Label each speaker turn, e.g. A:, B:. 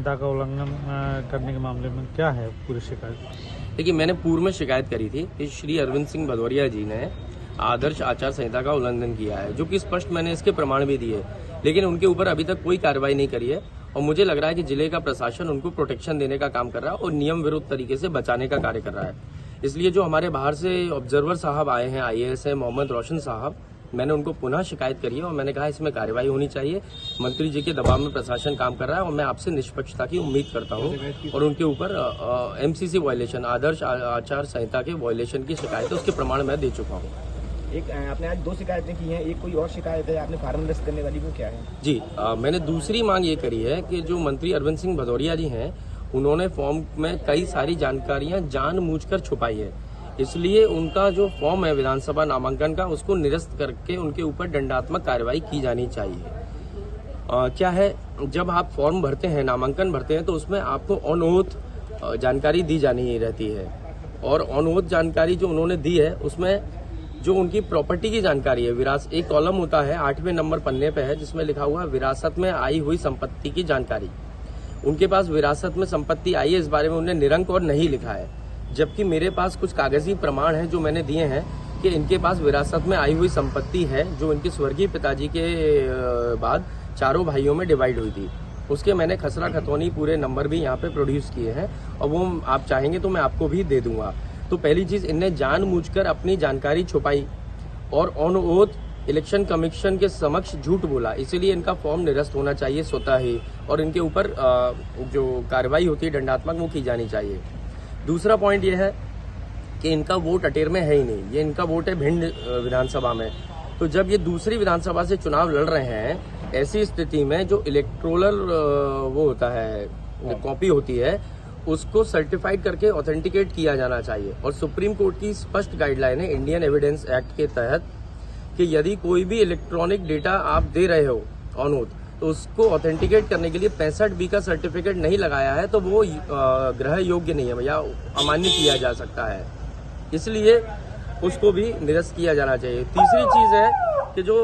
A: संहिता का उल्लंघन करने के मामले में क्या है पूरी शिकायत?
B: देखिए, मैंने पूर्व में शिकायत करी थी कि श्री अरविंद सिंह भदौरिया जी ने आदर्श आचार संहिता का उल्लंघन किया है, जो कि स्पष्ट मैंने इसके प्रमाण भी दिए, लेकिन उनके ऊपर अभी तक कोई कार्रवाई नहीं करी है। और मुझे लग रहा है कि जिले का प्रशासन उनको प्रोटेक्शन देने का काम कर रहा है और नियम विरुद्ध तरीके से बचाने का कार्य कर रहा है। इसलिए जो हमारे बाहर से ऑब्जर्वर साहब आए हैं, IAS है मोहम्मद रोशन साहब, मैंने उनको पुनः शिकायत करी है और मैंने कहा इसमें कार्रवाई होनी चाहिए। मंत्री जी के दबाव में प्रशासन काम कर रहा है और मैं आपसे निष्पक्षता की उम्मीद करता हूं। और उनके ऊपर MCC वायलेशन, आदर्श आचार संहिता के वायलेशन की शिकायत है, उसके प्रमाण मैं दे चुका हूं।
C: एक आपने आज 2 शिकायतें की हैं, एक कोई और शिकायत है आपने फार्म निरस्त करने वाली, वो क्या है?
B: जी, मैंने दूसरी मांग ये करी है कि जो मंत्री अरविंद सिंह भदौरिया जी हैं, उन्होंने फॉर्म में कई सारी जानकारियां जानबूझकर छुपाई है। इसलिए उनका जो फॉर्म है विधानसभा नामांकन का, उसको निरस्त करके उनके ऊपर दंडात्मक कार्रवाई की जानी चाहिए। क्या है, जब आप फॉर्म भरते हैं, नामांकन भरते हैं, तो उसमें आपको ऑन ओथ जानकारी दी जानी रहती है। और ऑन ओथ जानकारी जो उन्होंने दी है, उसमें जो उनकी प्रॉपर्टी की जानकारी है, एक कॉलम होता है 8वें नंबर पन्ने पे है, जिसमें लिखा हुआ है विरासत में आई हुई संपत्ति की जानकारी। उनके पास विरासत में संपत्ति आई है, इस बारे में उन्होंने निरंक और नहीं लिखा है। जबकि मेरे पास कुछ कागजी प्रमाण हैं जो मैंने दिए हैं कि इनके पास विरासत में आई हुई संपत्ति है, जो इनके स्वर्गीय पिताजी के बाद 4 भाइयों में डिवाइड हुई थी। उसके मैंने खसरा खतौनी पूरे नंबर भी यहाँ पे प्रोड्यूस किए हैं और वो आप चाहेंगे तो मैं आपको भी दे दूंगा। तो पहली चीज, इनने जानबूझकर अपनी जानकारी छुपाई और ऑन ओथ इलेक्शन कमीशन के समक्ष झूठ बोला, इसीलिए इनका फॉर्म निरस्त होना चाहिए स्वतः ही और इनके ऊपर जो कार्रवाई होती है दंडात्मक, वो की जानी चाहिए। दूसरा पॉइंट ये है कि इनका वोट अटेर में है ही नहीं, ये इनका वोट है भिंड विधानसभा में। तो जब ये दूसरी विधानसभा से चुनाव लड़ रहे हैं, ऐसी स्थिति में जो इलेक्ट्रोलर वो होता है, कॉपी होती है, उसको सर्टिफाइड करके ऑथेंटिकेट किया जाना चाहिए। और सुप्रीम कोर्ट की स्पष्ट गाइडलाइन है इंडियन एविडेंस एक्ट के तहत कि यदि कोई भी इलेक्ट्रॉनिक डेटा आप दे रहे हो ऑन ओथ, तो उसको ऑथेंटिकेट करने के लिए 65B का सर्टिफिकेट नहीं लगाया है तो वो ग्रह योग्य नहीं है या अमान्य किया जा सकता है, इसलिए उसको भी निरस्त किया जाना चाहिए। तीसरी चीज है कि जो